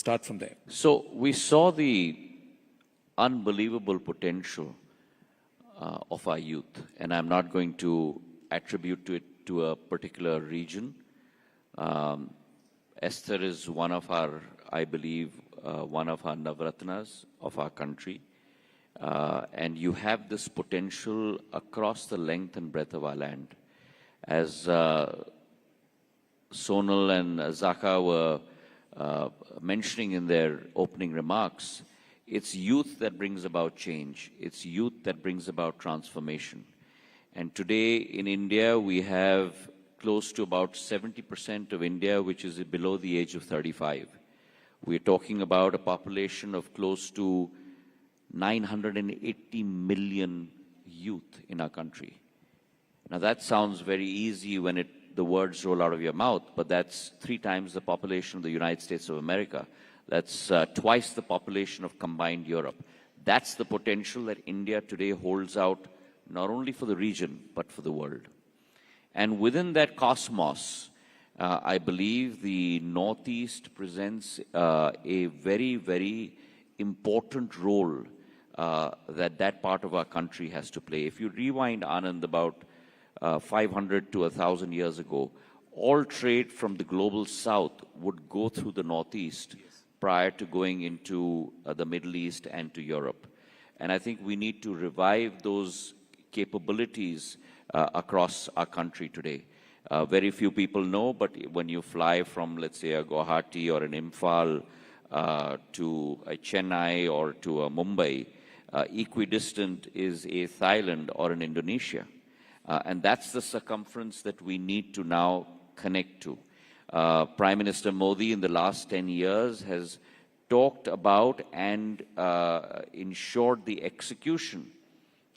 start from there. So we saw the unbelievable potential of our youth, and I'm not going to attribute it to a particular region. Esther is one of our, I believe, one of our Navratnas of our country. And you have this potential across the length and breadth of our land. As Sonal and Zaka were mentioning in their opening remarks, it's youth that brings about change. It's youth that brings about transformation. And today in India, we have close to about 70% of India, which is below the age of 35. We're talking about a population of close to 980 million youth in our country. Now that sounds very easy when the words roll out of your mouth, but that's 3 times the population of the United States of America. That's twice the population of combined Europe. That's the potential that India today holds out, not only for the region, but for the world. And within that cosmos, I believe the Northeast presents a very, very important role that part of our country has to play. If you rewind, Anand, about 500 to 1,000 years ago, all trade from the global south would go through the Northeast prior to going into the Middle East and to Europe. And I think we need to revive those capabilities across our country today. Very few people know, but when you fly from, let's say, a Guwahati or an Imphal to a Chennai or to a Mumbai, equidistant is a Thailand or an Indonesia. And that's the circumference that we need to now connect to. Prime Minister Modi in the last 10 years has talked about and ensured the execution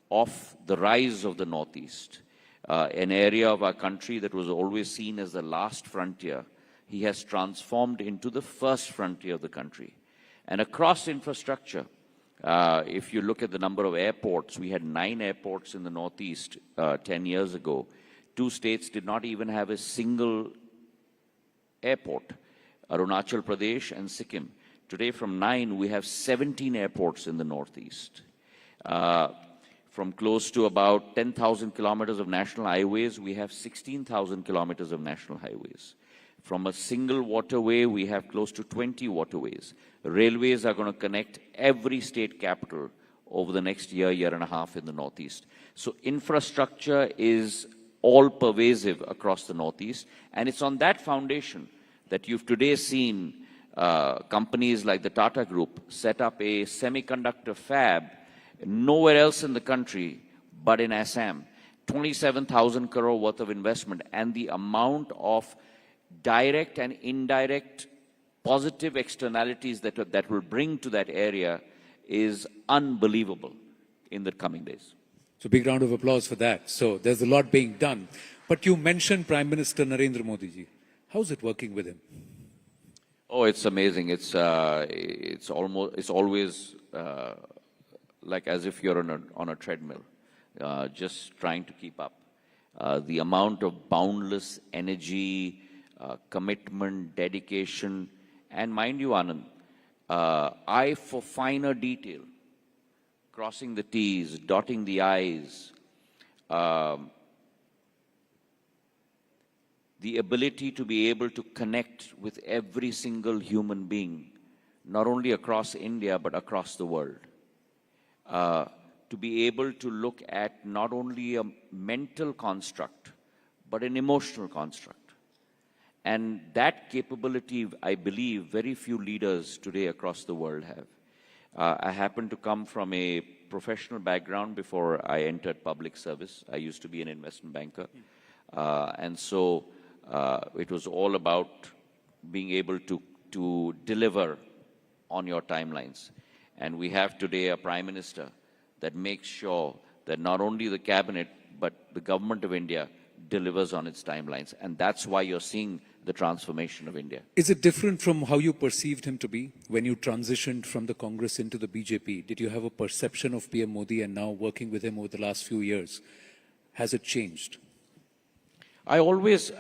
of the rise of the Northeast, an area of our country that was always seen as the last frontier. He has transformed into the first frontier of the country. And across infrastructure, if you look at the number of airports, we had 9 airports in the Northeast 10 years ago. 2 states did not even have a single airport, Arunachal Pradesh and Sikkim. Today from 9, we have 17 airports in the Northeast. From close to about 10,000 kilometers of national highways, we have 16,000 kilometers of national highways. From a single waterway, we have close to 20 waterways. Railways are going to connect every state capital over the next year, year and a half in the Northeast. So infrastructure is all pervasive across the Northeast. And it's on that foundation that you've today seen companies like the Tata Group set up a semiconductor fab nowhere else in the country but in Assam. 27,000 crore worth of investment, and the amount of direct and indirect positive externalities that will bring to that area is unbelievable in the coming days. So big round of applause for that. So there's a lot being done. But you mentioned Prime Minister Narendra Modi ji. How's it working with him? Oh, it's amazing. It's always like as if you're on a treadmill, just trying to keep up. The amount of boundless energy, commitment, dedication, and mind you, Anand, eye for finer detail, crossing the T's, dotting the I's, the ability to be able to connect with every single human being, not only across India, but across the world. To be able to look at not only a mental construct, but an emotional construct. And that capability, I believe, very few leaders today across the world have. I happen to come from a professional background before I entered public service. I used to be an investment banker. And so it was all about being able to deliver on your timelines. And we have today a Prime Minister that makes sure that not only the cabinet, but the government of India delivers on its timelines. And that's why you're seeing the transformation of India. Is it different from how you perceived him to be when you transitioned from the Congress into the BJP? Did you have a perception of PM Modi, and now working with him over the last few years, has it changed? I always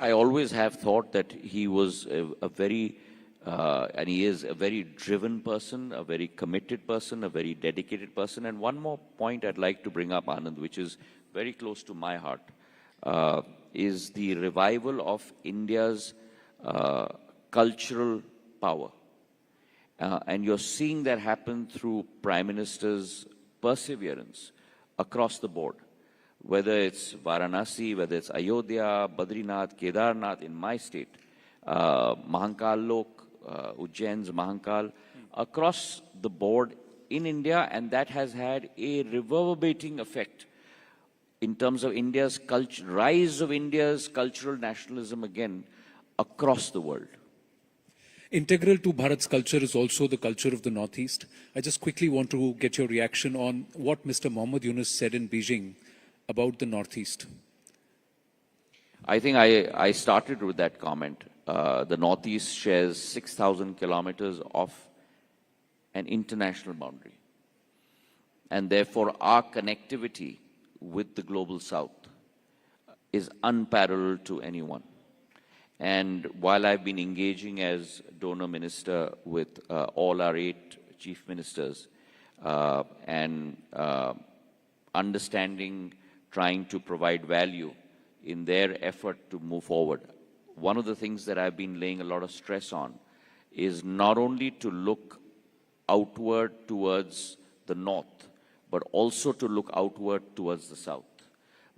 have thought that he was a very And he is a very driven person, a very committed person, a very dedicated person. And one more point I'd like to bring up, Anand, which is very close to my heart, is the revival of India's cultural power. And you're seeing that happen through Prime Minister's perseverance across the board. Whether it's Varanasi, whether it's Ayodhya, Badrinath, Kedarnath in my state, Mahankal Lok, Ujjain's Mahankal, across the board in India, and that has had a reverberating effect in terms of India's culture, rise of India's cultural nationalism again across the world. Integral to Bharat's culture is also the culture of the Northeast. I just quickly want to get your reaction on what Mr. Mohammad Yunus said in Beijing about the Northeast. I think I started with that comment. The Northeast shares 6,000 kilometers of an international boundary. And therefore, our connectivity with the global South is unparalleled to anyone. And while I've been engaging as donor minister with all our 8 chief ministers and understanding, trying to provide value in their effort to move forward, one of the things that I've been laying a lot of stress on is not only to look outward towards the north, but also to look outward towards the south.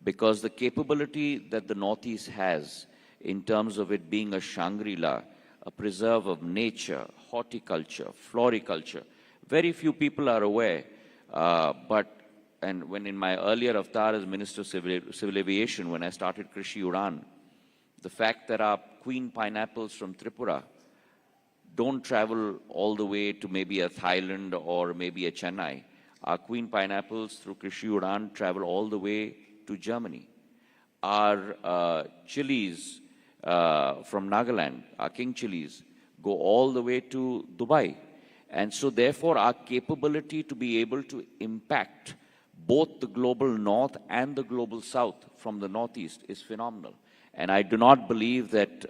Because the capability that the Northeast has in terms of it being a Shangri-La, a preserve of nature, horticulture, floriculture, very few people are aware. And when in my earlier avatar as Minister of Civil Aviation, when I started Krishi Udan, the fact that our queen pineapples from Tripura don't travel all the way to maybe a Thailand or maybe a Chennai. Our queen pineapples through Krishi Udan travel all the way to Germany. Our chilies from Nagaland, our king chilies, go all the way to Dubai. And so therefore our capability to be able to impact both the global north and the global south from the northeast is phenomenal. And I do not believe that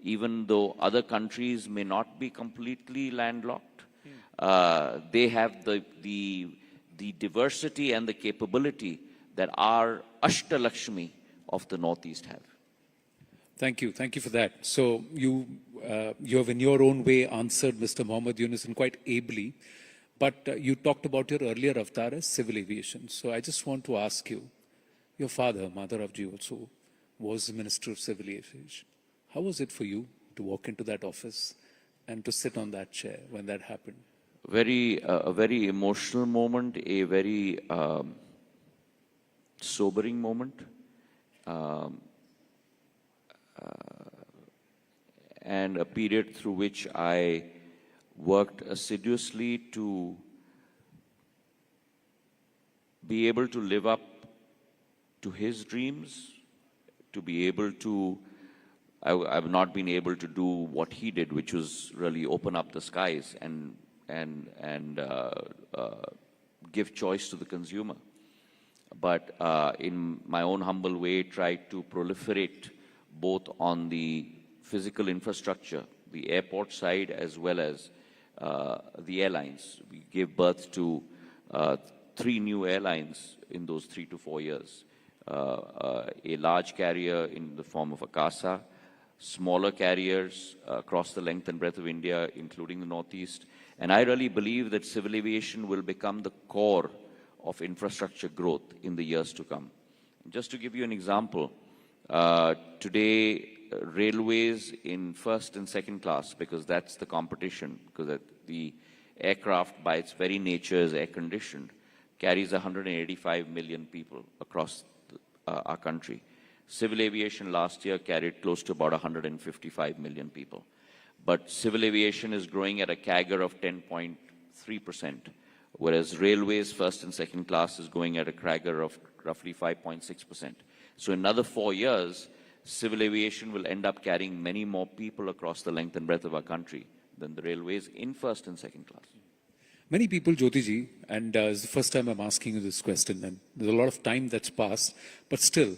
even though other countries may not be completely landlocked, they have the diversity and the capability that our Ashtalakshmi of the northeast have. Thank you. Thank you for that. So you have in your own way answered Mr. Mohammad Yunus and quite ably, but you talked about your earlier avatar as civil aviation. So I just want to ask you, your father, Madhavji, also was the Minister of Civil Aviation. How was it for you to walk into that office and to sit on that chair when that happened? A very emotional moment, a very sobering moment. And a period through which I worked assiduously to be able to live up to his dreams, to be able to, I've not been able to do what he did, which was really open up the skies and give choice to the consumer. But in my own humble way, tried to proliferate both on the physical infrastructure, the airport side, as well as the airlines. We gave birth to 3 new airlines in those 3 to 4 years. A large carrier in the form of Akasa, smaller carriers across the length and breadth of India, including the Northeast. And I really believe that civil aviation will become the core of infrastructure growth in the years to come. Just to give you an example, today railways in first and second class, because that's the competition, because the aircraft by its very nature is air-conditioned, carries 185 million people across our country. Civil aviation last year carried close to about 155 million people. But civil aviation is growing at a CAGR of 10.3%, whereas railways first and second class is going at a CAGR of roughly 5.6%. So in another 4 years, civil aviation will end up carrying many more people across the length and breadth of our country than the railways in first and second class. Many people, Jyotiji, and it's the first time I'm asking you this question, and there's a lot of time that's passed, but still,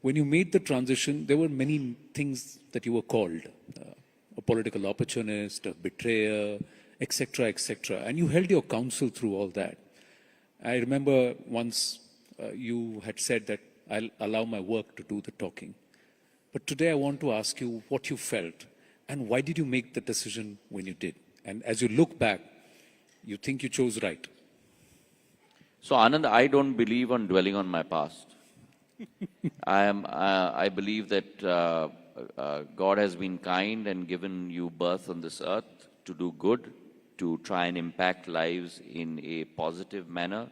when you made the transition, there were many things that you were called. political opportunist, a betrayer, etc., etc. And you held your counsel through all that. I remember once you had said that I'll allow my work to do the talking. But today I want to ask you what you felt and why did you make the decision when you did? And as you look back, you think you chose right. So Anand, I don't believe on dwelling on my past. I believe that God has been kind and given you birth on this earth to do good, to try and impact lives in a positive manner,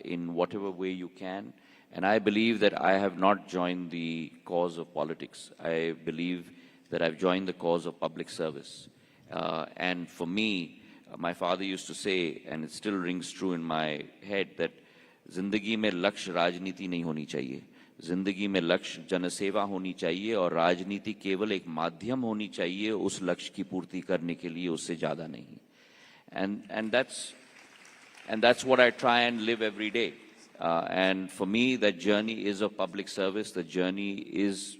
in whatever way you can. And I believe that I have not joined the cause of politics. I believe that I've joined the cause of public service. And for me, my father used to say, and it still rings true in my head, that जिंदगी में लक्ष्य राजनीति नहीं होनी चाहिए. जिंदगी में लक्ष्य जनसेवा होनी चाहिए और राजनीति केवल एक माध्यम होनी चाहिए उस लक्ष्य की पूर्ति करने के लिए, उससे ज़्यादा नहीं. And that's what I try and live every day. And for me, that journey is of public service. The journey is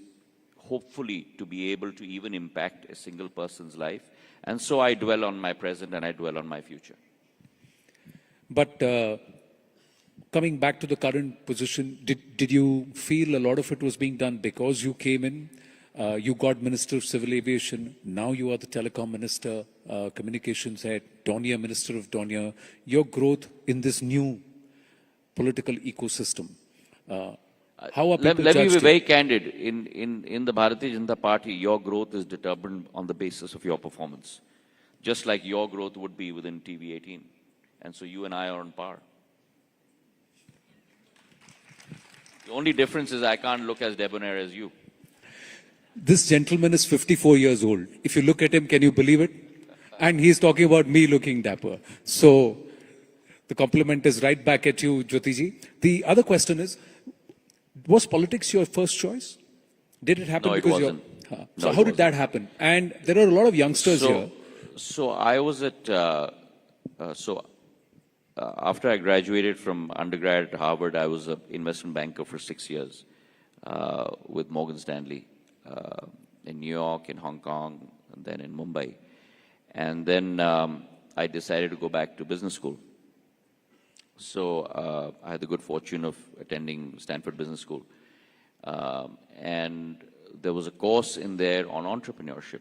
hopefully to be able to even impact a single person's life. And so I dwell on my present and I dwell on my future. But coming back to the current position, did you feel a lot of it was being done because you came in, you got Minister of Civil Aviation, now you are the Telecom Minister, Communications Head, Dornier Minister of Dornier, your growth in this new political ecosystem. How are people Let me be judged very candid. In the Bharatiya Janata Party, your growth is determined on the basis of your performance, just like your growth would be within TV18. And so you and I are on par. The only difference is I can't look as debonair as you. This gentleman is 54 years old. If you look at him, can you believe it? And he's talking about me looking dapper. So the compliment is right back at you, Jyotiji. The other question is, was politics your first choice? Did it happen No, it because wasn't. you're... No, So it how did that happen? And there are a lot of youngsters here. So I was at, after I graduated from undergrad at Harvard, I was an investment banker for 6 years with Morgan Stanley in New York, in Hong Kong, and then in Mumbai. And then I decided to go back to business school. So I had the good fortune of attending Stanford Business School. And there was a course in there on entrepreneurship,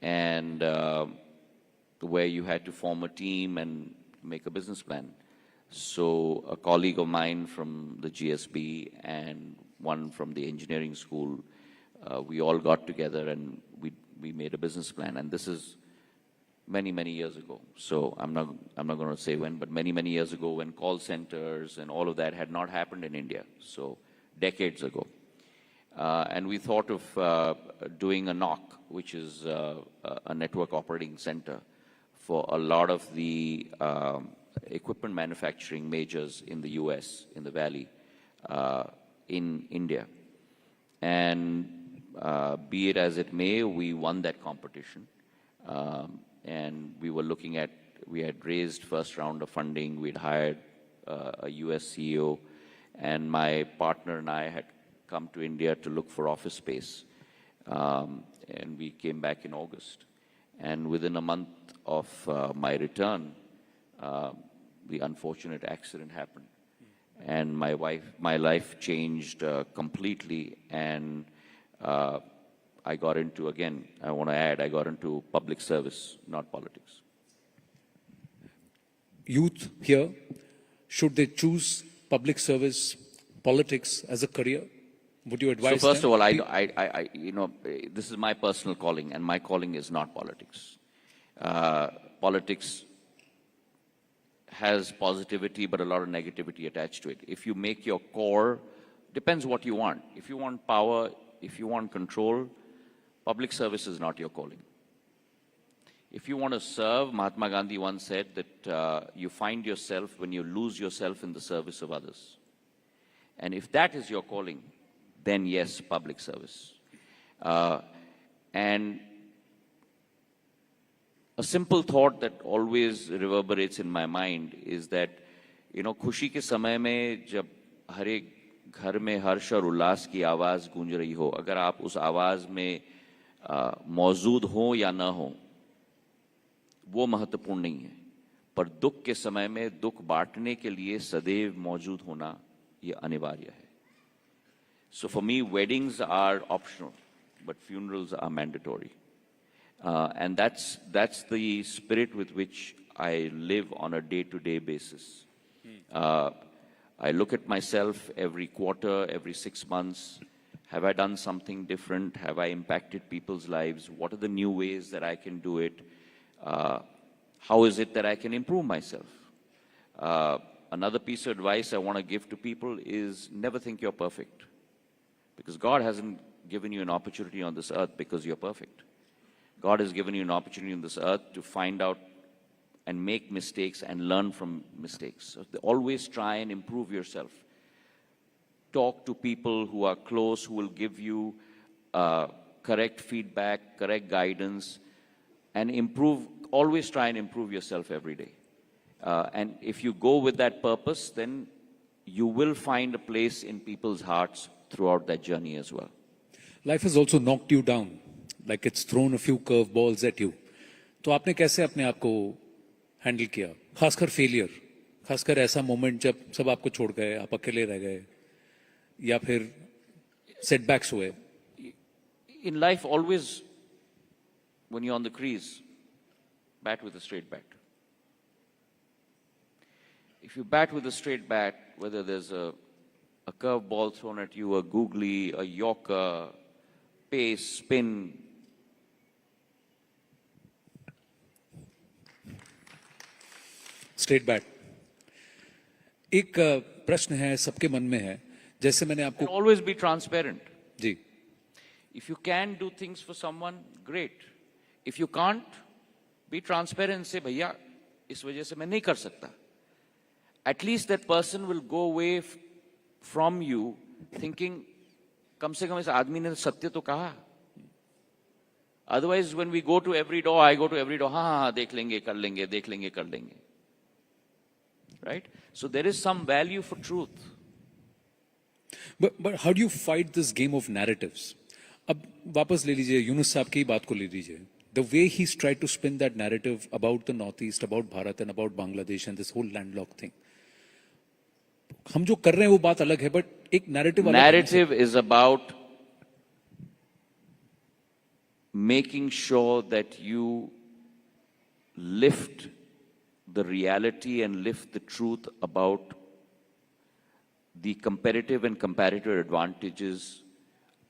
and where you had to form a team and make a business plan. So a colleague of mine from the GSB and one from the engineering school, we all got together and we made a business plan. And this is many years ago. So I'm not going to say when, but many years ago, when call centers and all of that had not happened in India. So decades ago. And we thought of doing a NOC, which is a network operating center for a lot of the equipment manufacturing majors in the US, in the Valley, in India. And be it as it may, we won that competition. And we were looking at, we had raised first round of funding, we'd hired a US CEO, and my partner and I had come to India to look for office space. And we came back in August. And within a month of my return, the unfortunate accident happened. And my life changed completely, and I got into, again, I want to add, I got into public service, not politics. Youth here, should they choose public service, politics as a career? Would you advise So first them? of all, I you know, this is my personal calling, and my calling is not politics. Politics has positivity, but a lot of negativity attached to it. If you make your core, depends what you want. If you want power, if you want control, public service is not your calling. If you want to serve, Mahatma Gandhi once said that you find yourself when you lose yourself in the service of others. And if that is your calling, then yes, public service. And a simple thought that always reverberates in my mind is that, you know, खुशी के समय में जब हर एक घर में हर्ष और उल्लास की आवाज़ गूंज रही हो, अगर आप उस आवाज़ में मौजूद हो या ना हो वो महत्वपूर्ण नहीं है, पर दुख के समय में दुख बांटने के लिए सदैव मौजूद होना ये अनिवार्य है. So for me, weddings are optional, but funerals are mandatory. And that's the spirit with which I live on a day-to-day basis. I look at myself every quarter, every 6 months. Have I done something different? Have I impacted people's lives? What are the new ways that I can do it? How is it that I can improve myself? Another piece of advice I want to give to people is never think you're perfect. Because God hasn't given you an opportunity on this earth because you're perfect. God has given you an opportunity on this earth to find out and make mistakes and learn from mistakes. So always try and improve yourself. Talk to people who are close, who will give you correct feedback, correct guidance, and improve. Always try and improve yourself every day. And if you go with that purpose, then you will find a place in people's hearts throughout that journey as well. Life has also knocked you down, like it's thrown a few curveballs at you. तो आपने कैसे अपने आप को handle किया, खासकर failure, खासकर ऐसा मोमेंट जब सब आपको छोड़ गए, आप अकेले रह गए, या फिर सेटबैक्स हुए? In life, always, when you're on the crease, bat with a straight bat. If you bat with a straight bat, whether there's a curve ball thrown at you, a googly, a yorker, pace, spin, straight bat. एक प्रश्न है, सबके मन में है, जैसे मैंने आपको and always be transparent. Ji, If you can do things for someone, great. If you can't, be transparent. Say, भैया, इस वजह से मैं नहीं कर सकता. At least that person will go away from you thinking, कम से कम इस आदमी ने सत्य तो कहा. Otherwise, when we go to every door, I go to every door, हाँ, देख लेंगे, कर लेंगे, देख लेंगे, कर लेंगे. Right? So there is some value for truth. but how do you fight this game of narratives? अब वापस ले लीजिए, यूनुस साहब की ही बात को ले लीजिए. The way he's tried to spin that narrative about the Northeast, about Bharat and about Bangladesh and this whole landlocked thing. हम जो कर रहे हैं वो बात अलग है, but एक narrative अलग है. Narrative is about making sure that you lift the reality and lift the truth about the competitive and comparative advantages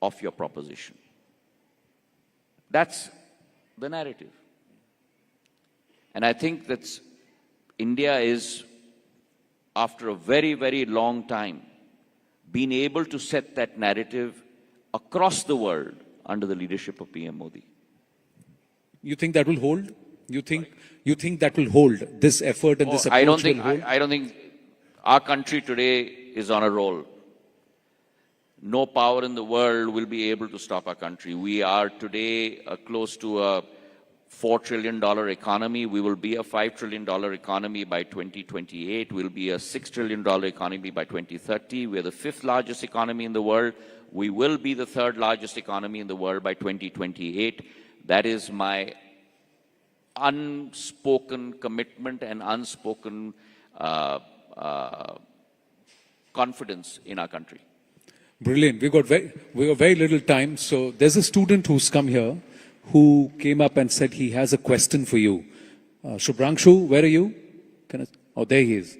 of your proposition. That's the narrative. And I think that India is, after a very, very long time, been able to set that narrative across the world under the leadership of PM Modi. You think that will hold? You think that will hold, this effort and this approach I don't think will hold? I don't think our country today is on a roll. No power in the world will be able to stop our country. We are today close to a $4 trillion economy. We will be a $5 trillion economy by 2028. We'll be a $6 trillion economy by 2030. We're the 5th largest economy in the world. We will be the 3rd largest economy in the world by 2028. That is my unspoken commitment and unspoken confidence in our country. Brilliant. We got very little time. So there's a student who's come here who came up and said he has a question for you. Shubhranshu, where are you? Oh, there he is.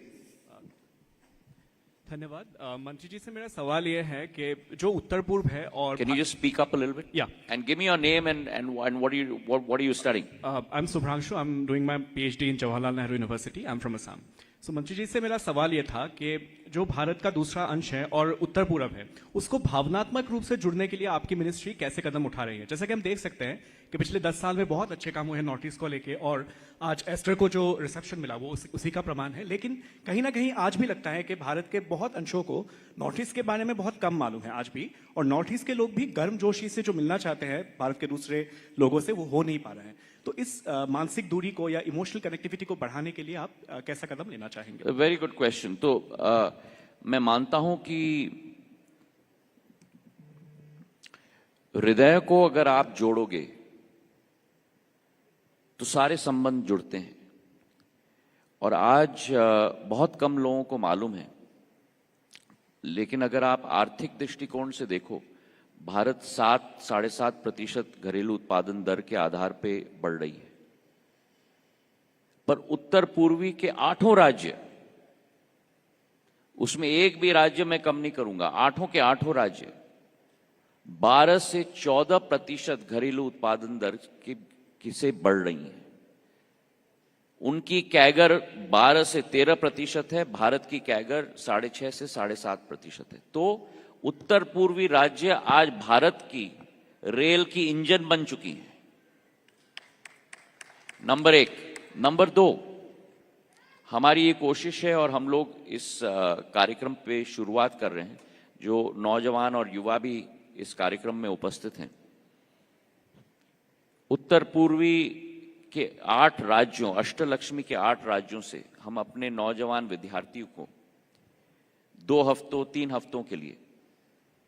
धन्यवाद. मंत्री जी से मेरा सवाल ये है कि जो उत्तर पूर्व है और Can you just speak up a little bit? Yeah. And give me your name and what are you studying? I'm Subhranshu. I'm doing my PhD in Jawaharlal Nehru University. I'm from Assam. So मंत्री जी से मेरा सवाल ये था कि जो भारत का दूसरा अंश है और उत्तर पूरब है, उसको भावनात्मक रूप से जुड़ने के लिए आपकी मिनिस्ट्री कैसे कदम उठा रही है? जैसा कि हम देख सकते हैं कि पिछले 10 साल में बहुत अच्छे काम हुए हैं नॉर्थ ईस्ट को लेके, और आज एस्टर को जो रिसेप्शन मिला वो उसी का प्रमाण है. लेकिन कहीं ना कहीं आज भी लगता है कि भारत के बहुत अंशों को नॉर्थ ईस्ट के बारे में बहुत कम मालूम है आज भी, और नॉर्थ ईस्ट के लोग भी गर्मजोशी से जो मिलना चाहते हैं भारत के दूसरे लोगों से, वो हो नहीं पा रहे हैं. तो इस मानसिक दूरी को या इमोशनल कनेक्टिविटी को बढ़ाने के लिए आप कैसा कदम लेना चाहेंगे? Very good question. तो मैं मानता हूं कि हृदय को अगर आप जोड़ोगे तो सारे संबंध जुड़ते हैं। और आज बहुत कम लोगों को मालूम है, लेकिन अगर आप आर्थिक दृष्टिकोण से देखो, भारत 7-7.5% घरेलू उत्पादन दर के आधार पे बढ़ रही है, पर उत्तर पूर्वी के 8 राज्य, उसमें एक भी राज्य मैं कम नहीं करूंगा, 8 के 8 राज्य 12 से 14% घरेलू उत्पादन दर की से बढ़ रही हैं। उनकी कैगर 12 से 13% है, भारत की कैगर 6.5 से 7.5% है। तो उत्तर पूर्वी राज्य आज भारत की रेल की इंजन बन चुकी है। नंबर 1। नंबर 2, हमारी ये कोशिश है और हम लोग इस कार्यक्रम पे शुरुआत कर रहे हैं, जो नौजवान और युवा भी इस कार्यक्रम में उपस्थित हैं। उत्तर पूर्वी के 8 राज्यों, अष्टलक्ष्मी के 8 राज्यों से हम अपने नौजवान विद्यार्थियों को 2 हफ्तों 3 हफ्तों के लिए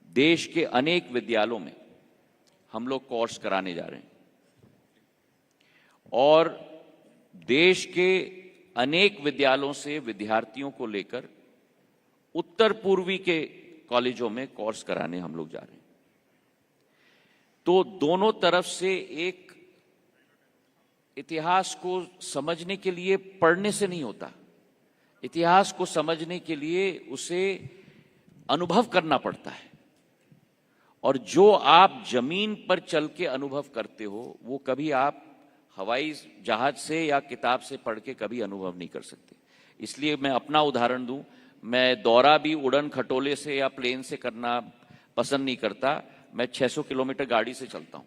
देश के अनेक विद्यालयों में हम लोग कोर्स कराने जा रहे हैं। और देश के अनेक विद्यालयों से विद्यार्थियों को लेकर उत्तर पूर्वी के कॉलेजों में कोर्स कराने हम लोग जा रहे हैं। तो दोनों तरफ से एक इतिहास को समझने के लिए पढ़ने से नहीं होता, इतिहास को समझने के लिए उसे अनुभव करना पड़ता है। और जो आप जमीन पर चल के अनुभव करते हो, वो कभी आप हवाई जहाज से या किताब से पढ़ के कभी अनुभव नहीं कर सकते। इसलिए मैं अपना उदाहरण दूं, मैं दौरा भी उड़न खटोले से या प्लेन से करना पसंद नहीं करता। मैं 600 किलोमीटर गाड़ी से चलता हूं,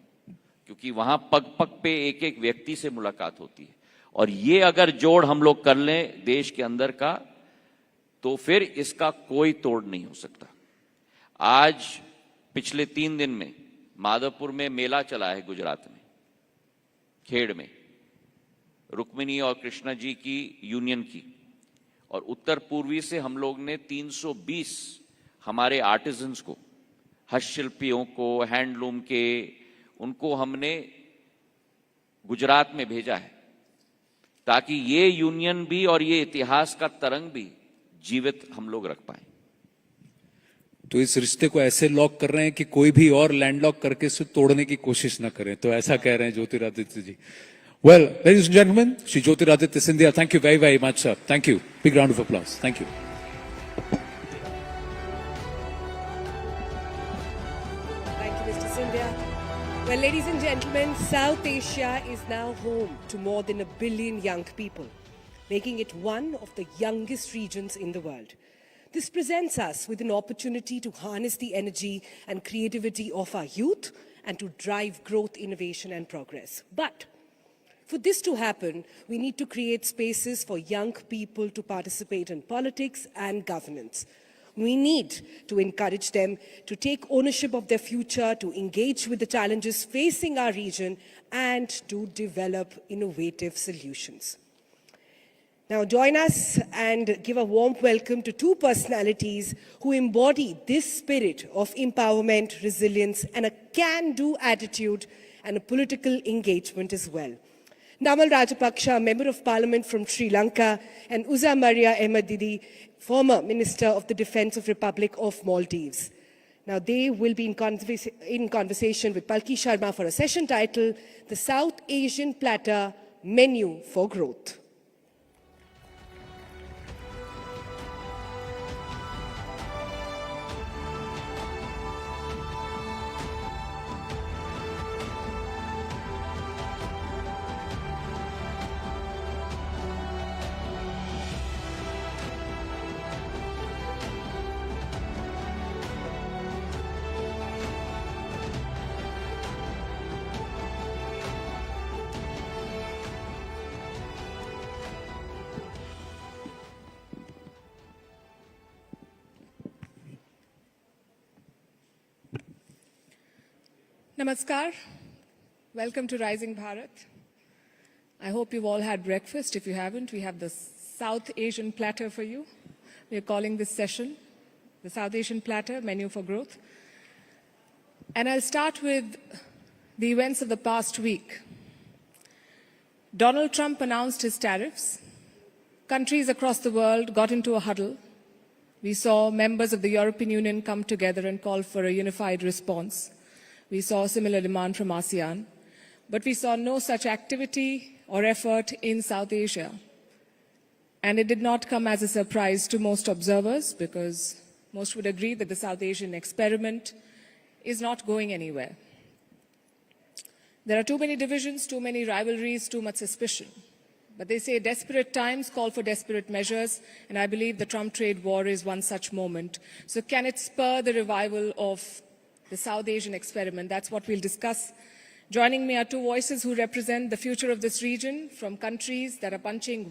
क्योंकि वहां पग पग पे एक एक व्यक्ति से मुलाकात होती है। और ये अगर जोड़ हम लोग कर लें देश के अंदर का, तो फिर इसका कोई तोड़ नहीं हो सकता। आज पिछले 3 दिन में माधवपुर में मेला चला है, गुजरात में, खेड़ में, रुक्मिणी और कृष्णा जी की यूनियन की। और उत्तर पूर्वी से हम लोग ने 320 हमारे आर्टिजन्स को, हस्तशिल्पियों को, हैंडलूम के, उनको हमने गुजरात में भेजा है, ताकि ये यूनियन भी और ये इतिहास का तरंग भी जीवित हम लोग रख पाए। तो इस रिश्ते को ऐसे लॉक कर रहे हैं कि कोई भी और लैंड लॉक करके इसे तोड़ने की कोशिश ना करें, तो ऐसा कह रहे हैं Jyotiraditya ji. Well, ladies and gentleman, Shri Jyotiraditya Scindia, thank you very very much sir, thank you, big round of applause, thank you. Thank you, Mr. Sindhya. Well, ladies and gentlemen, South Asia is now home to more than 1 billion young people, making it one of the youngest regions in the world. This presents us with an opportunity to harness the energy and creativity of our youth and to drive growth, innovation, and progress. But for this to happen, we need to create spaces for young people to participate in politics and governance. We need to encourage them to take ownership of their future, to engage with the challenges facing our region, and to develop innovative solutions. Now join us and give a warm welcome to 2 personalities who embody this spirit of empowerment, resilience, and a can-do attitude and a political engagement as well. Namal Rajapaksa, Member of Parliament from Sri Lanka, and Uza Maria Ahmadidi, former Minister of the Defence of Republic of Maldives. Now they will be in conversation with Palki Sharma for a session titled The South Asian Platter Menu for Growth. Namaskar. Welcome to Rising Bharat. I hope you've all had breakfast. If you haven't, we have the South Asian platter for you. We are calling this session the South Asian Platter Menu for Growth. And I'll start with the events of the past week. Donald Trump announced his tariffs. Countries across the world got into a huddle. We saw members of the European Union come together and call for a unified response. We saw a similar demand from ASEAN. But we saw no such activity or effort in South Asia. And it did not come as a surprise to most observers, because most would agree that the South Asian experiment is not going anywhere. There are too many divisions, too many rivalries, too much suspicion. But they say desperate times call for desperate measures, and I believe the Trump trade war is one such moment. So can it spur the revival of the South Asian experiment? That's what we'll discuss. Joining me are two voices who represent the future of this region from countries that are punching